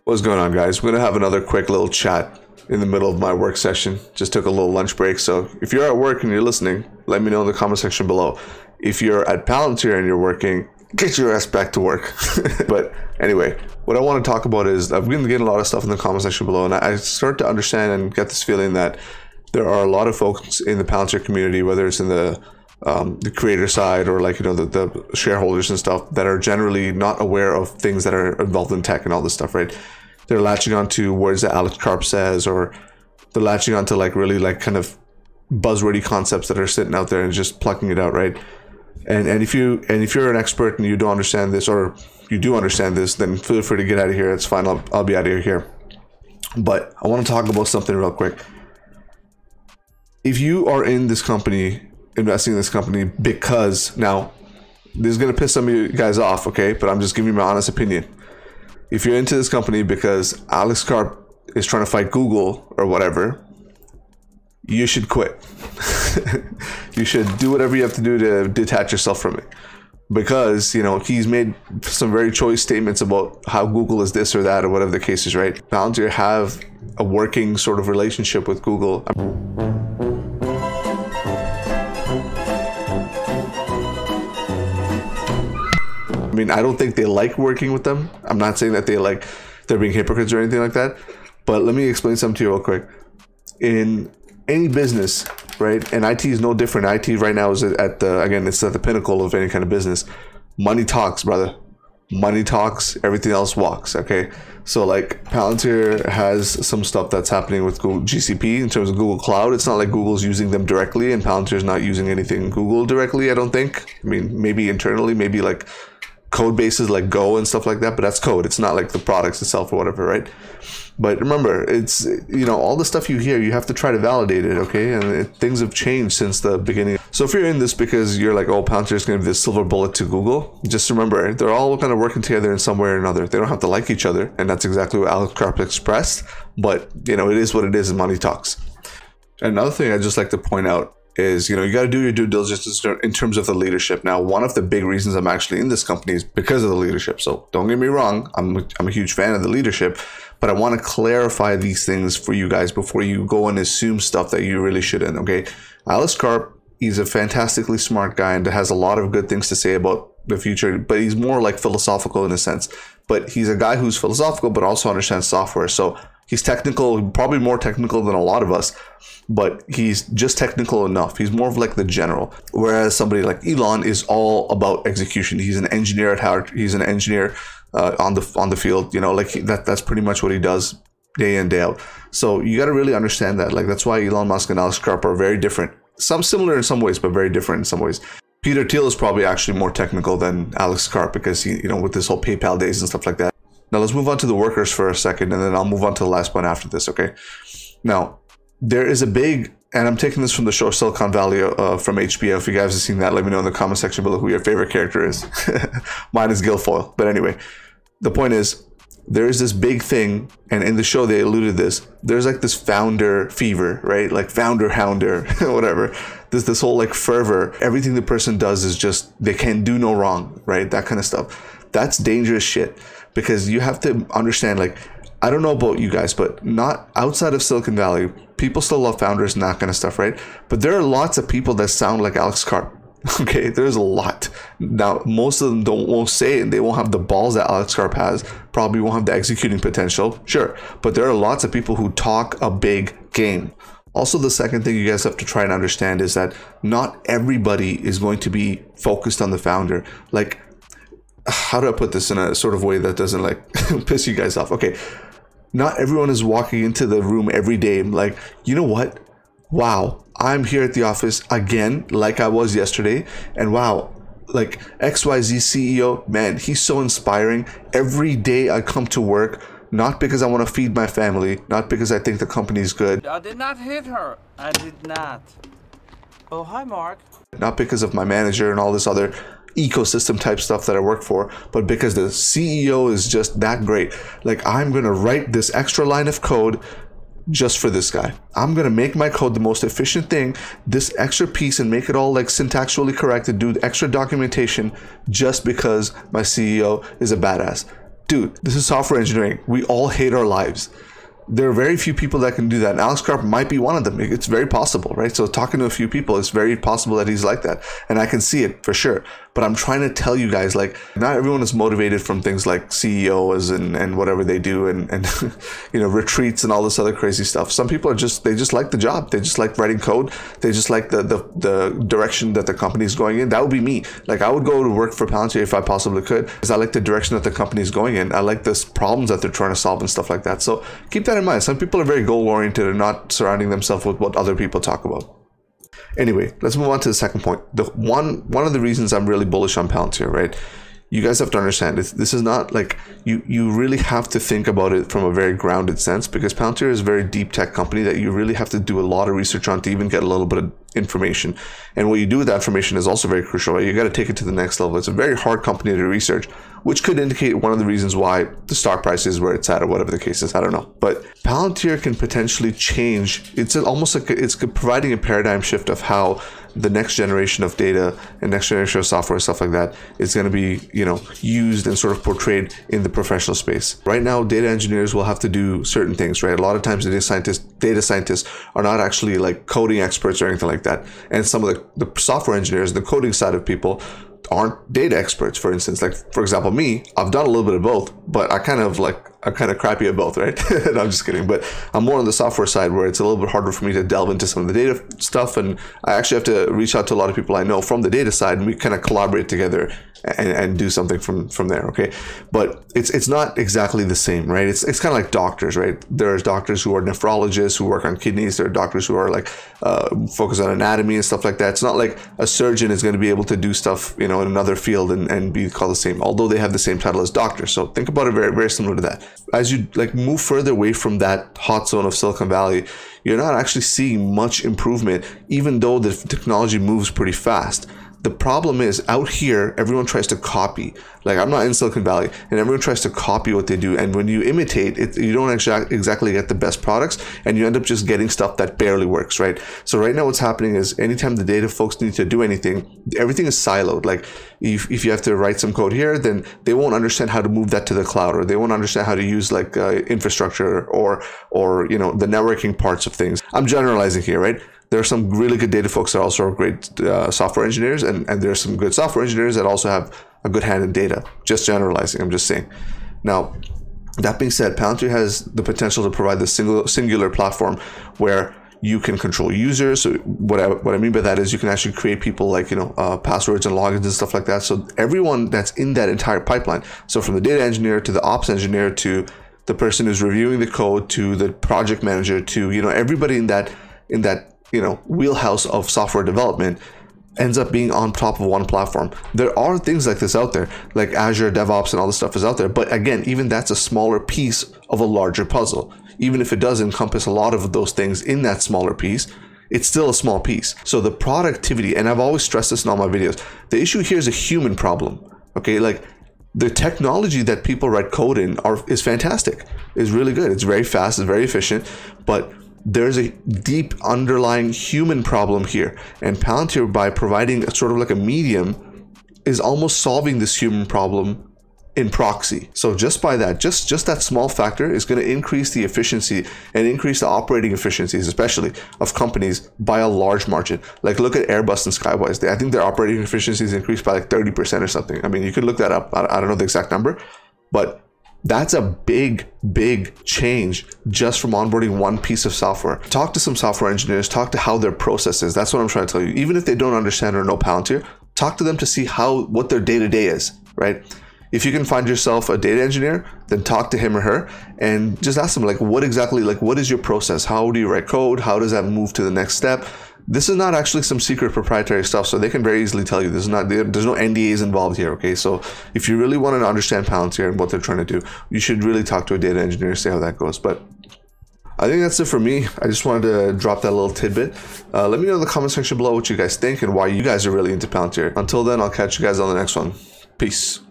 What's going on, guys? We're gonna have another quick little chat in the middle of my work session. Just took a little lunch break, so if you're at work and you're listening, let me know in the comment section below. If you're at Palantir and you're working, get your ass back to work. But anyway, what I want to talk about is I've been getting a lot of stuff in the comment section below, and I start to understand and get this feeling that there are a lot of folks in the Palantir community, whether it's in the creator side or like, you know, the shareholders and stuff, that are generally not aware of things that are involved in tech and all this stuff, right? They're latching on to words that Alex Karp says, or they're latching on to like really like kind of buzzwordy concepts that are sitting out there and just plucking it out, right? And if you're an expert and you don't understand this, or you do understand this, then feel free to get out of here. It's fine. I'll be out of here. But I want to talk about something real quick. If you are in this company, investing in this company, because now this is going to piss some of you guys off, okay? But I'm just giving you my honest opinion. If you're into this company because Alex Karp is trying to fight Google or whatever, you should quit. You should do whatever you have to do to detach yourself from it, because, you know, he's made some very choice statements about how Google is this or that or whatever the case is, right? Palantir have a working sort of relationship with Google. I mean, I don't think they like working with them. I'm not saying that they're being hypocrites or anything like that, but let me explain something to you real quick. In any business, right, and IT is no different. IT right now is at the, again, it's at the pinnacle of any kind of business. Money talks, brother. Money talks, everything else walks, okay? So like Palantir has some stuff that's happening with Google GCP in terms of Google Cloud. It's not like Google's using them directly and Palantir's not using anything Google directly, I don't think. I mean, maybe internally, maybe like code bases like Go and stuff like that, but that's code. It's not like the products itself or whatever, right? But remember, it's, you know, all the stuff you hear, you have to try to validate it, okay? And things have changed since the beginning. So if you're in this because you're like, oh, Palantir is going to be this silver bullet to Google, just remember, they're all kind of working together in some way or another. They don't have to like each other, and that's exactly what Alex Karp expressed. But, you know, it is what it is, and money talks. And another thing I'd just like to point out is, you know, you got to do your due diligence in terms of the leadership. Now, one of the big reasons I'm actually in this company is because of the leadership. So don't get me wrong, I'm a huge fan of the leadership, but I want to clarify these things for you guys before you go and assume stuff that you really shouldn't, okay? Alex Karp, he's a fantastically smart guy and has a lot of good things to say about the future, but he's more like philosophical in a sense. But he's a guy who's philosophical, but also understands software. So he's technical, probably more technical than a lot of us, but he's just technical enough. He's more of like the general. Whereas somebody like Elon is all about execution. He's an engineer at heart. He's an engineer on the field. You know, like that's pretty much what he does day in, day out. So you got to really understand that. Like, that's why Elon Musk and Alex Karp are very different. Some similar in some ways, but very different in some ways. Peter Thiel is probably actually more technical than Alex Karp because he, you know, with this whole PayPal days and stuff like that. Now let's move on to the workers for a second, and then I'll move on to the last point after this, okay? Now, there is a big, and I'm taking this from the show Silicon Valley from HBO. If you guys have seen that, let me know in the comment section below who your favorite character is. Mine is Guilfoyle. But anyway, the point is, there is this big thing, and in the show they alluded to this. There's like this founder fever, right? Like founder hounder, whatever. There's this whole like fervor. Everything the person does is just, they can do no wrong, right? That kind of stuff. That's dangerous shit, because you have to understand, like, I don't know about you guys, but not outside of Silicon Valley, people still love founders and that kind of stuff, right? But there are lots of people that sound like Alex Karp. Okay, there's a lot. Now, most of them won't say it. They won't have the balls that Alex Karp has. Probably won't have the executing potential. Sure, but there are lots of people who talk a big game. Also, the second thing you guys have to try and understand is that not everybody is going to be focused on the founder. Like, how do I put this in a sort of way that doesn't like piss you guys off? Okay, not everyone is walking into the room every day like, you know what? Wow, I'm here at the office again, like I was yesterday, and wow, like XYZ CEO, man, he's so inspiring. Every day I come to work, not because I want to feed my family, not because I think the company's good. I did not hit her. I did not. Oh, hi, Mark. Not because of my manager and all this other ecosystem type stuff that I work for, but because the CEO is just that great. Like, I'm going to write this extra line of code just for this guy. I'm going to make my code the most efficient thing, this extra piece, and make it all like syntactically correct and do extra documentation just because my CEO is a badass. dude, this is software engineering. We all hate our lives. There are very few people that can do that. And Alex Karp might be one of them. It's very possible, right? So talking to a few people, it's very possible that he's like that. And I can see it for sure. But I'm trying to tell you guys, like, not everyone is motivated from things like CEOs and whatever they do and you know, retreats and all this other crazy stuff. Some people are they just like the job. They just like writing code. They just like the direction that the company is going in. That would be me. Like, I would go to work for Palantir if I possibly could, because I like the direction that the company is going in. I like the problems that they're trying to solve and stuff like that. So keep that in mind. Some people are very goal oriented and not surrounding themselves with what other people talk about. Anyway, let's move on to the second point. One of the reasons I'm really bullish on Palantir, right? You guys have to understand this is not like you really have to think about it from a very grounded sense, because Palantir is a very deep tech company that you really have to do a lot of research on to even get a little bit of information. And what you do with that information is also very crucial, right? You got to take it to the next level. It's a very hard company to research, which could indicate one of the reasons why the stock price is where it's at, or whatever the case is. I don't know. But Palantir can potentially change. It's almost like it's providing a paradigm shift of how the next generation of data and next generation of software and stuff like that is going to be, you know, used and sort of portrayed in the professional space. Right now, data engineers will have to do certain things, right? A lot of times data scientists are not actually like coding experts or anything like that. And some of the software engineers, the coding side of people, aren't data experts, for instance. Like, for example, me, I've done a little bit of both, but I'm kind of crappy at both, right? No, I'm just kidding. But I'm more on the software side, where it's a little bit harder for me to delve into some of the data stuff. And I actually have to reach out to a lot of people I know from the data side, and we kind of collaborate together and do something from there, okay? But it's not exactly the same, right? It's kind of like doctors, right? There's doctors who are nephrologists who work on kidneys. There are doctors who are like focus on anatomy and stuff like that. It's not like a surgeon is going to be able to do stuff, you know, in another field and be called the same, although they have the same title as doctors. So think about it very, very similar to that. As you like move further away from that hot zone of Silicon Valley, you're not actually seeing much improvement, even though the technology moves pretty fast. The problem is, out here, everyone tries to copy. Like, I'm not in Silicon Valley, and everyone tries to copy what they do. And when you imitate it, you don't exactly get the best products, and you end up just getting stuff that barely works, right? So right now what's happening is, anytime the data folks need to do anything, everything is siloed. Like, if you have to write some code here, then they won't understand how to move that to the cloud, or they won't understand how to use like infrastructure or you know, the networking parts of things. I'm generalizing here, right? There are some really good data folks that also are great software engineers, and there are some good software engineers that also have a good hand in data. Just generalizing, I'm just saying. Now, that being said, Palantir has the potential to provide the singular platform where you can control users. So what I mean by that is you can actually create people like, you know, passwords and logins and stuff like that. So everyone that's in that entire pipeline, so from the data engineer to the ops engineer to the person who's reviewing the code to the project manager to, you know, everybody in that you know, wheelhouse of software development ends up being on top of one platform. There are things like this out there, like Azure DevOps and all this stuff is out there. But again, even that's a smaller piece of a larger puzzle. Even if it does encompass a lot of those things in that smaller piece, it's still a small piece. So the productivity, and I've always stressed this in all my videos, the issue here is a human problem, okay? Like, the technology that people write code in is fantastic. It's really good. It's very fast. It's very efficient. But there's a deep underlying human problem here. And Palantir, by providing a sort of like a medium, is almost solving this human problem in proxy. So just by that, just that small factor is going to increase the efficiency and increase the operating efficiencies, especially of companies, by a large margin. Like, look at Airbus and Skywise. I think their operating efficiencies increased by like 30% or something. I mean, you could look that up. I don't know the exact number, but that's a big change just from onboarding one piece of software. Talk to some software engineers, talk to how their process is. That's what I'm trying to tell you. Even if they don't understand or know Palantir, talk to them to see what their day-to-day is, right? If you can find yourself a data engineer, then talk to him or her and just ask them, like, what is your process? How do you write code? How does that move to the next step? This is not actually some secret proprietary stuff, so they can very easily tell you. There's no NDAs involved here, okay? So if you really want to understand Palantir and what they're trying to do, you should really talk to a data engineer, see how that goes. But I think that's it for me. I just wanted to drop that little tidbit. Let me know in the comment section below what you guys think and why you guys are really into Palantir. Until then, I'll catch you guys on the next one. Peace.